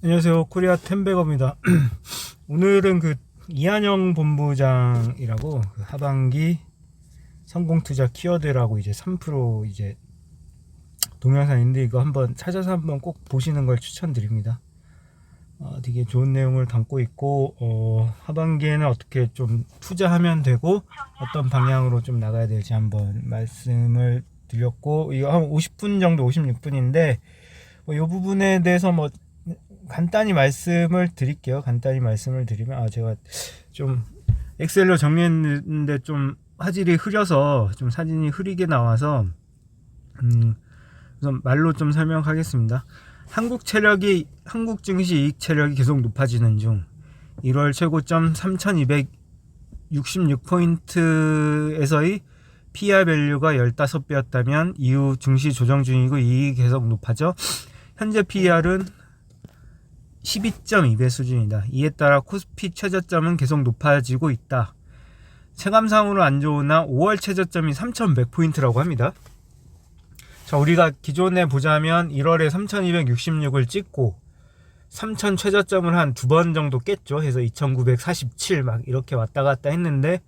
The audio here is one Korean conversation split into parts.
안녕하세요. 코리아 템베거입니다. 오늘은 그 이한영 본부장이라고 그 하반기 성공투자 키워드라고 이제 3% 이제 동영상인데 이거 한번 찾아서 한번 꼭 보시는 걸 추천드립니다. 되게 좋은 내용을 담고 있고 하반기에는 어떻게 좀 투자하면 되고 어떤 방향으로 좀 나가야 될지 한번 말씀을 드렸고, 이거 한 50분 정도 56분인데 이 부분에 대해서 간단히 말씀을 드릴게요. 간단히 말씀을 드리면 제가 좀 엑셀로 정리했는데 좀 화질이 흐려서 좀 사진이 흐리게 나와서 우선 말로 좀 설명하겠습니다. 한국 증시 이익 체력이 계속 높아지는 중 1월 최고점 3266포인트에서의 PR 밸류가 15배였다면 이후 증시 조정 중이고 이익이 계속 높아져 현재 PR은 12.2배 수준이다. 이에 따라 코스피 최저점은 계속 높아지고 있다. 체감상으로 안 좋으나 5월 최저점이 3100포인트라고 합니다. 자, 우리가 기존에 보자면 1월에 3266을 찍고 3000 최저점을 한 두 번 정도 깼죠. 해서 2947 막 이렇게 왔다 갔다 했는데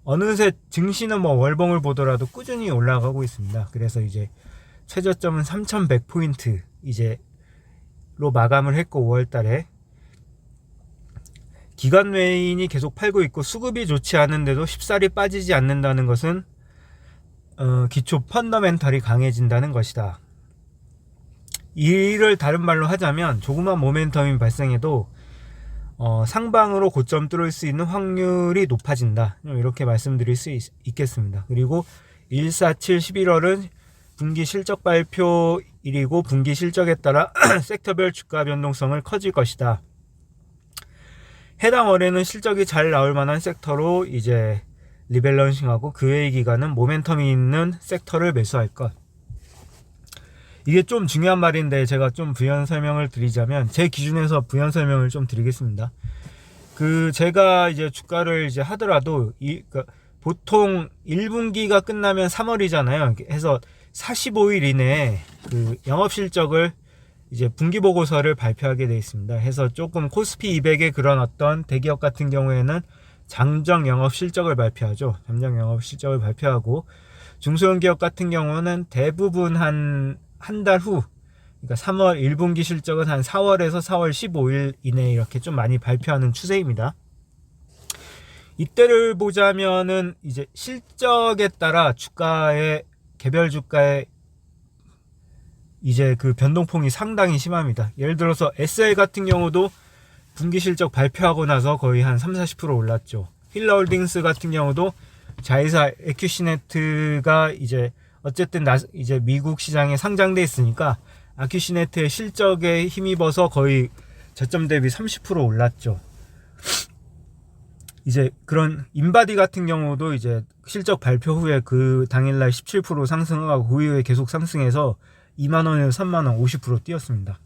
어느새 증시는 월봉을 보더라도 꾸준히 올라가고 있습니다. 그래서 이제 최저점은 3100포인트 로 마감을 했고, 5월달에 기관 외인이 계속 팔고 있고 수급이 좋지 않은데도 쉽사리 빠지지 않는다는 것은 기초 펀더멘탈이 강해진다는 것이다. 이를 다른 말로 하자면 조그만 모멘텀이 발생해도 상방으로 고점 뚫을 수 있는 확률이 높아진다, 이렇게 말씀드릴 수 있겠습니다. 그리고 147 11월은 분기 실적 발표일이고 분기 실적에 따라 섹터별 주가 변동성을 커질 것이다. 해당 월에는 실적이 잘 나올 만한 섹터로 이제 리밸런싱하고 그 외의 기간은 모멘텀이 있는 섹터를 매수할 것. 이게 좀 중요한 말인데 제가 좀 부연 설명을 드리자면, 제 기준에서 부연 설명을 좀 드리겠습니다. 제가 이제 주가를 이제 하더라도 보통 1분기가 끝나면 3월이잖아요. 해서 45일 이내에 그 영업 실적을 이제 분기 보고서를 발표하게 되어 있습니다. 해서 조금 코스피 200의 그런 어떤 대기업 같은 경우에는 장정 영업 실적을 발표하죠. 잠정 영업 실적을 발표하고, 중소형 기업 같은 경우는 대부분 한 달 후, 그러니까 3월 1분기 실적은 한 4월에서 4월 15일 이내에 이렇게 좀 많이 발표하는 추세입니다. 이때를 보자면은 이제 실적에 따라 개별 주가의 이제 그 변동폭이 상당히 심합니다. 예를 들어서 SL 같은 경우도 분기 실적 발표하고 나서 거의 한 30-40% 올랐죠. 힐러홀딩스 같은 경우도 자회사 애큐시네트가 이제 어쨌든 이제 미국 시장에 상장돼 있으니까 아큐시네트의 실적에 힘입어서 거의 저점 대비 30% 올랐죠. 이제 그런 인바디 같은 경우도 이제 실적 발표 후에 그 당일날 17% 상승하고 그 이후에 계속 상승해서 2만원에서 3만원 50% 뛰었습니다.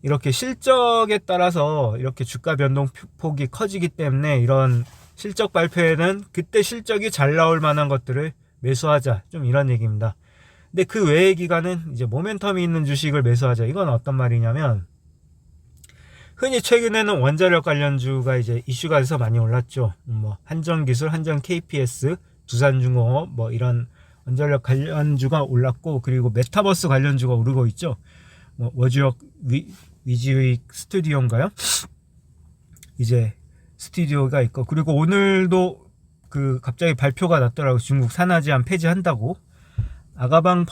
이렇게 실적에 따라서 이렇게 주가 변동폭이 커지기 때문에 이런 실적 발표에는 그때 실적이 잘 나올 만한 것들을 매수하자, 좀 이런 얘기입니다. 근데 그 외의 기간은 이제 모멘텀이 있는 주식을 매수하자. 이건 어떤 말이냐면, 흔히 최근에는 원자력 관련주가 이제 이슈가 돼서 많이 올랐죠. 한전기술, 한전 KPS, 두산중공업 이런 원자력 관련주가 올랐고, 그리고 메타버스 관련주가 오르고 있죠. 워즈역 위즈윅 스튜디오인가요? 이제 스튜디오가 있고, 그리고 오늘도 갑자기 발표가 났더라고. 중국 산화제한 폐지한다고. 아가방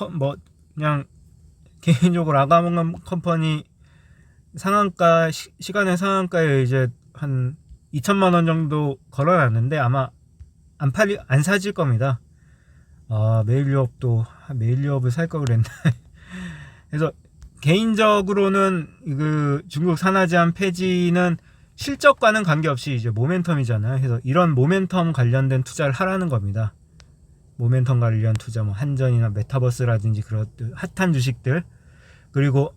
그냥 개인적으로 아가방 컴퍼니 상한가 시간의 상한가에 이제 한 2천만원 정도 걸어놨는데 아마 안 사질 겁니다. 메일유업을 살 걸 그랬나. 그래서 개인적으로는 중국 산화제한 폐지는 실적과는 관계없이 이제 모멘텀이잖아요. 그래서 이런 모멘텀 관련된 투자를 하라는 겁니다. 모멘텀 관련 투자, 한전이나 메타버스라든지 그런 핫한 주식들. 그리고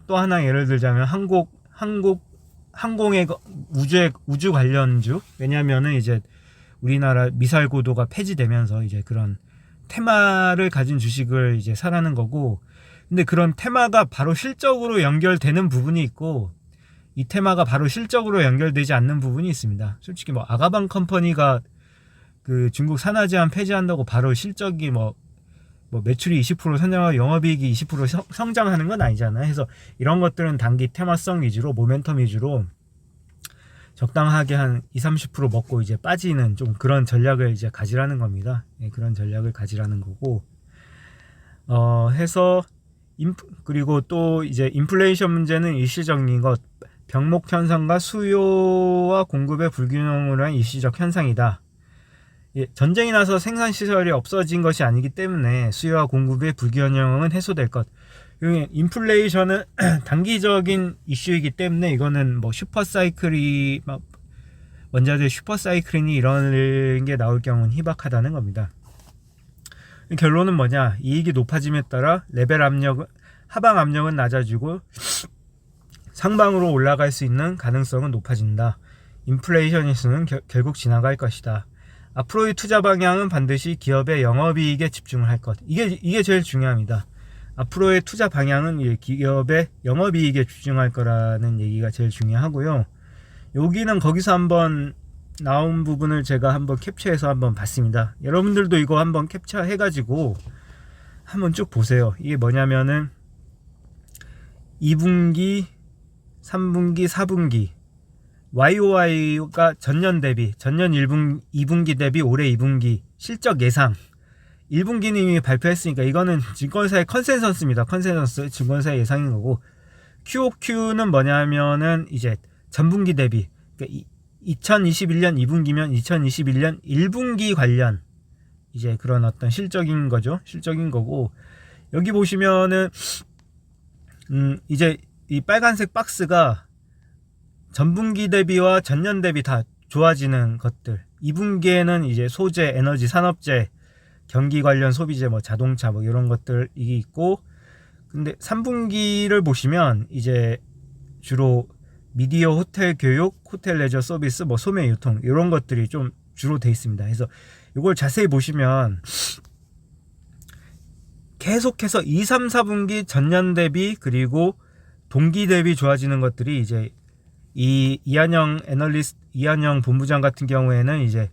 또 하나 예를 들자면 항공의 우주 관련주. 왜냐면은 이제 우리나라 미사일 고도가 폐지되면서 이제 그런 테마를 가진 주식을 이제 사라는 거고, 근데 그런 테마가 바로 실적으로 연결되는 부분이 있고, 이 테마가 바로 실적으로 연결되지 않는 부분이 있습니다. 솔직히 뭐 아가방 컴퍼니가 그 중국 산화제한 폐지한다고 바로 실적이 뭐 매출이 20% 성장하고 영업이익이 20% 성장하는 건 아니잖아요. 그래서 이런 것들은 단기 테마성 위주로, 모멘텀 위주로 적당하게 한 20-30% 먹고 이제 빠지는 좀 그런 전략을 이제 가지라는 겁니다. 예, 그런 전략을 가지라는 거고, 해서 그리고 또 이제 인플레이션 문제는 일시적인 것, 병목 현상과 수요와 공급의 불균형으로 한 일시적 현상이다. 예, 전쟁이 나서 생산 시설이 없어진 것이 아니기 때문에 수요와 공급의 불균형은 해소될 것. 인플레이션은 단기적인 이슈이기 때문에 이거는 뭐 슈퍼사이클이 막 원자재 슈퍼사이클이니 이런 게 나올 경우는 희박하다는 겁니다. 결론은 뭐냐? 이익이 높아짐에 따라 레벨 압력, 하방 압력은 낮아지고 상방으로 올라갈 수 있는 가능성은 높아진다. 인플레이션에서는 결국 지나갈 것이다. 앞으로의 투자 방향은 반드시 기업의 영업이익에 집중을 할 것. 이게 제일 중요합니다. 앞으로의 투자 방향은 기업의 영업이익에 집중할 거라는 얘기가 제일 중요하고요. 여기는 거기서 한번 나온 부분을 제가 한번 캡처해서 한번 봤습니다. 여러분들도 이거 한번 캡처해가지고 한번 쭉 보세요. 이게 뭐냐면은 2분기, 3분기, 4분기 YOY가 전년 2분기 대비 올해 2분기 실적 예상 1분기는 이미 발표했으니까 이거는 증권사의 컨센서스입니다. 컨센서스 증권사의 예상인 거고, QOQ는 뭐냐면은 이제 전분기 대비, 그러니까 2021년 2분기면 2021년 1분기 관련 이제 그런 어떤 실적인 거죠. 실적인 거고, 여기 보시면은 이제 이 빨간색 박스가 전분기 대비와 전년 대비 다 좋아지는 것들. 2분기에는 이제 소재, 에너지, 산업재, 경기 관련 소비재, 뭐 자동차 뭐 이런 것들이 있고, 근데 3분기를 보시면 이제 주로 미디어, 호텔, 교육, 호텔 레저 서비스, 뭐 소매, 유통 이런 것들이 좀 주로 돼 있습니다. 그래서 이걸 자세히 보시면 계속해서 2, 3, 4분기 전년 대비 그리고 동기 대비 좋아지는 것들이 이제 이 이한영 본부장 같은 경우에는 이제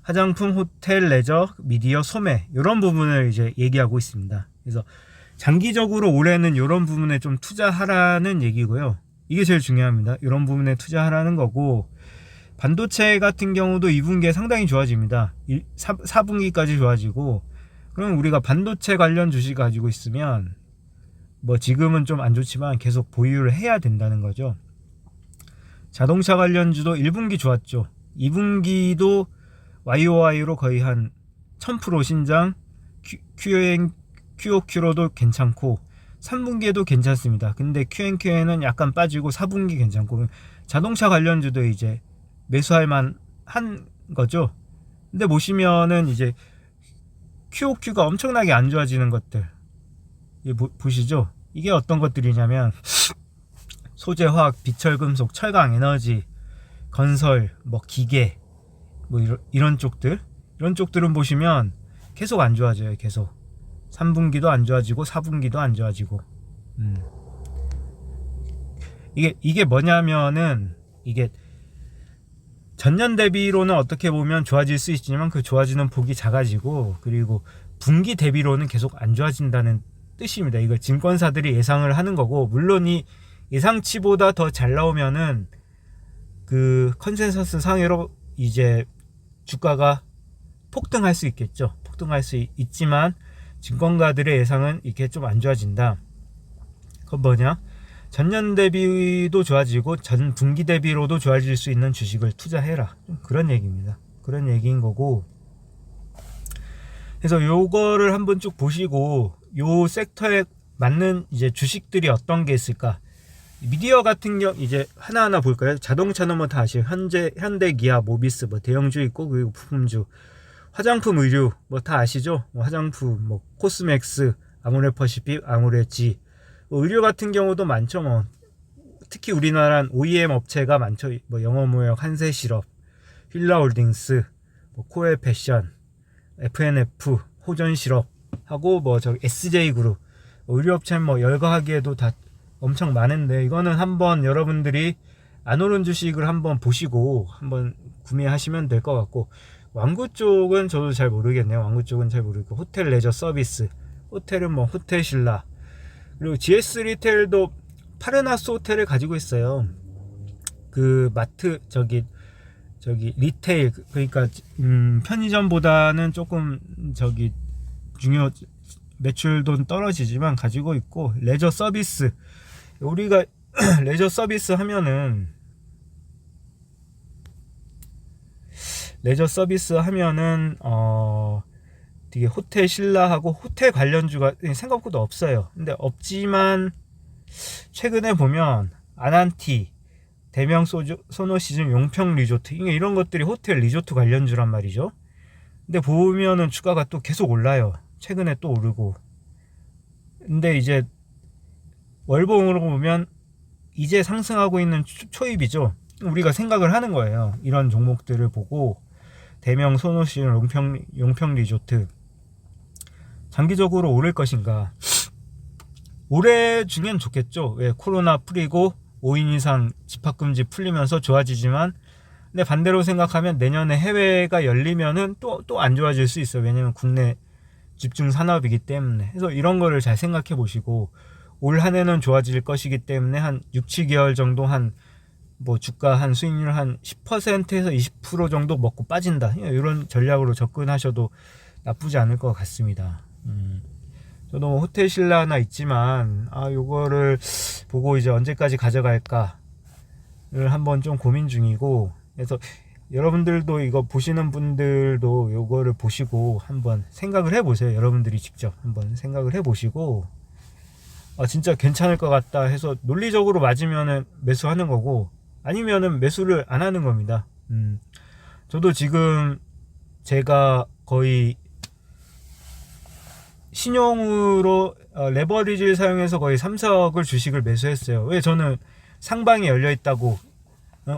화장품, 호텔, 레저, 미디어, 소매 이런 부분을 이제 얘기하고 있습니다. 그래서 장기적으로 올해는 이런 부분에 좀 투자하라는 얘기고요. 이게 제일 중요합니다. 이런 부분에 투자하라는 거고, 반도체 같은 경우도 2분기에 상당히 좋아집니다. 4분기까지 좋아지고, 그럼 우리가 반도체 관련 주식 가지고 있으면 뭐 지금은 좀 안 좋지만 계속 보유를 해야 된다는 거죠. 자동차 관련주도 1분기 좋았죠. 2분기도 YOY로 거의 한 1000% 신장, QOQ로도 괜찮고 3분기에도 괜찮습니다. 근데 QNQ에는 약간 빠지고 4분기 괜찮고, 자동차 관련주도 이제 매수할 만한 거죠. 근데 보시면은 이제 QOQ가 엄청나게 안 좋아지는 것들 보시죠. 이게 어떤 것들이냐면 소재, 화학, 비철금속, 철강, 에너지, 건설, 뭐 기계, 뭐 이런 쪽들은 보시면 계속 안 좋아져요. 계속 3분기도 안 좋아지고 4분기도 안 좋아지고. 이게 뭐냐면은 이게 전년 대비로는 어떻게 보면 좋아질 수 있지만 그 좋아지는 폭이 작아지고, 그리고 분기 대비로는 계속 안 좋아진다는 뜻입니다. 이걸 증권사들이 예상을 하는 거고, 물론 이 예상치보다 더 잘 나오면은 그 컨센서스 상으로 이제 주가가 폭등할 수 있겠죠. 폭등할 수 있지만 증권가들의 예상은 이렇게 좀 안 좋아진다. 그건 뭐냐? 전년 대비도 좋아지고 전 분기 대비로도 좋아질 수 있는 주식을 투자해라. 그런 얘기입니다. 그런 얘기인 거고, 그래서 요거를 한번 쭉 보시고 요 섹터에 맞는 이제 주식들이 어떤 게 있을까? 미디어 같은 경우 이제 하나하나 볼까요? 자동차는 뭐 다 아시죠? 현대, 기아, 모비스 뭐 대형주 있고, 그리고 부품주, 화장품, 의류 뭐 다 아시죠? 뭐 화장품, 뭐 코스맥스, 아모레퍼시픽, 아모레지. 뭐 의류 같은 경우도 많죠. 뭐 특히 우리나라는 OEM 업체가 많죠. 뭐 영어무역, 한세실업, 휠라홀딩스, 뭐 코에패션, FNF, 호전실업 하고 뭐 저 SJ그룹, 의료업체는 뭐 열거하기에도 다 엄청 많은데, 이거는 한번 여러분들이 안 오른 주식을 한번 보시고 한번 구매하시면 될 것 같고, 왕구 쪽은 저도 잘 모르겠네요. 왕구 쪽은 잘 모르고, 호텔 레저 서비스, 호텔은 뭐 호텔신라, 그리고 GS 리테일도 파르나스 호텔을 가지고 있어요. 그 마트 저기 리테일, 그러니까 편의점보다는 조금 저기 매출도 떨어지지만 가지고 있고, 레저 서비스, 우리가 레저 서비스 하면은 되게 호텔 신라하고 호텔 관련주가 생각보다 없어요. 근데 없지만 최근에 보면 아난티, 대명 소노시즌 용평 리조트, 이런 것들이 호텔 리조트 관련주란 말이죠. 근데 보면은 주가가 또 계속 올라요. 최근에 또 오르고. 근데 이제 월봉으로 보면 이제 상승하고 있는 초입이죠. 우리가 생각을 하는 거예요. 이런 종목들을 보고, 대명 소노시즌 용평 리조트 장기적으로 오를 것인가. 올해 중엔 좋겠죠. 왜? 코로나 풀리고 5인 이상 집합금지 풀리면서 좋아지지만, 근데 반대로 생각하면 내년에 해외가 열리면은 또 안 좋아질 수 있어요. 왜냐면 국내 집중 산업이기 때문에. 그래서 이런 거를 잘 생각해 보시고, 올 한 해는 좋아질 것이기 때문에 한 6, 7개월 정도 뭐 주가 수익률 한 10%에서 20% 정도 먹고 빠진다, 이런 전략으로 접근하셔도 나쁘지 않을 것 같습니다. 저도 뭐 호텔 신라나 있지만, 요거를 보고 이제 언제까지 가져갈까를 한번 좀 고민 중이고, 그래서 여러분들도 이거 보시는 분들도 요거를 보시고 한번 생각을 해보세요. 여러분들이 직접 한번 생각을 해보시고, 진짜 괜찮을 것 같다 해서 논리적으로 맞으면은 매수하는 거고, 아니면은 매수를 안 하는 겁니다. 저도 지금 제가 거의 신용으로 레버리지를 사용해서 거의 3, 4억을 주식을 매수했어요. 왜? 저는 상방이 열려 있다고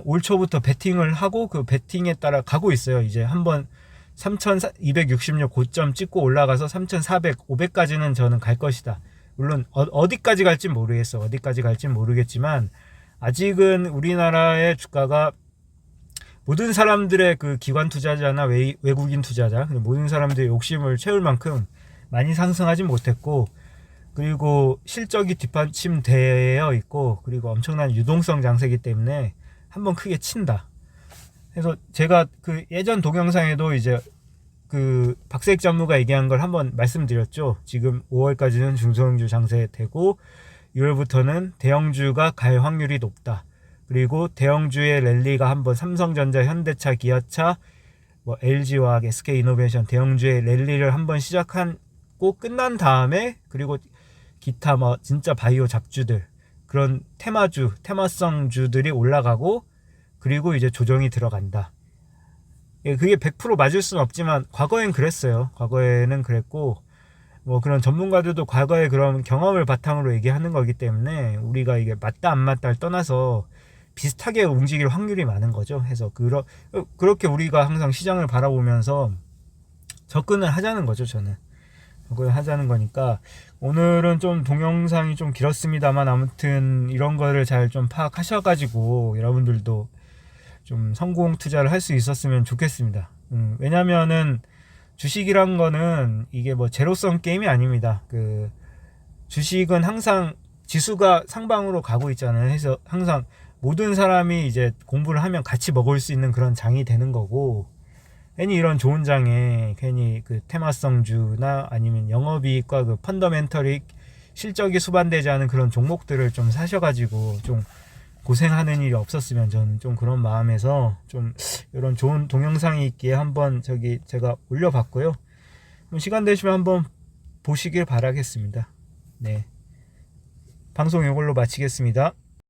올 초부터 베팅을 하고, 그 베팅에 따라 가고 있어요. 이제 한번 3266 고점 찍고 올라가서 3400, 500까지는 저는 갈 것이다. 물론 어디까지 갈지 모르겠어. 어디까지 갈지 모르겠지만, 아직은 우리나라의 주가가 모든 사람들의 그 기관 투자자나 외국인 투자자, 모든 사람들의 욕심을 채울 만큼 많이 상승하진 못했고, 그리고 실적이 뒷받침되어 있고, 그리고 엄청난 유동성 장세이기 때문에 한번 크게 친다. 그래서 제가 그 예전 동영상에도 이제 그 박세익 전무가 얘기한 걸 한번 말씀드렸죠. 지금 5월까지는 중소형주 장세되고 6월부터는 대형주가 갈 확률이 높다. 그리고 대형주의 랠리가 한번 삼성전자, 현대차, 기아차, 뭐 LG화학, SK이노베이션 대형주의 랠리를 한번 시작하고 끝난 다음에, 그리고 기타 뭐 진짜 바이오 잡주들, 그런 테마성주들이 올라가고, 그리고 이제 조정이 들어간다. 그게 100% 맞을 수는 없지만 과거엔 그랬어요. 과거에는 그랬고, 뭐 그런 전문가들도 과거에 그런 경험을 바탕으로 얘기하는 거기 때문에 우리가 이게 맞다 안 맞다를 떠나서 비슷하게 움직일 확률이 많은 거죠. 해서 그렇게 우리가 항상 시장을 바라보면서 접근을 하자는 거죠. 저는 접근을 하자는 거니까. 오늘은 좀 동영상이 좀 길었습니다만, 아무튼 이런 거를 잘 좀 파악하셔가지고 여러분들도 좀 성공 투자를 할 수 있었으면 좋겠습니다. 왜냐면은 주식이란 거는 이게 뭐 제로섬 게임이 아닙니다. 그 주식은 항상 지수가 상방으로 가고 있잖아요. 해서 항상 모든 사람이 이제 공부를 하면 같이 먹을 수 있는 그런 장이 되는 거고, 괜히 이런 좋은 장에 괜히 그 테마성주나 아니면 영업이익과 그 펀더멘털이 실적이 수반되지 않은 그런 종목들을 좀 사셔가지고 좀 고생하는 일이 없었으면, 저는 좀 그런 마음에서 좀 이런 좋은 동영상이 있기에 한번 제가 올려봤고요. 시간 되시면 한번 보시길 바라겠습니다. 네, 방송 이걸로 마치겠습니다.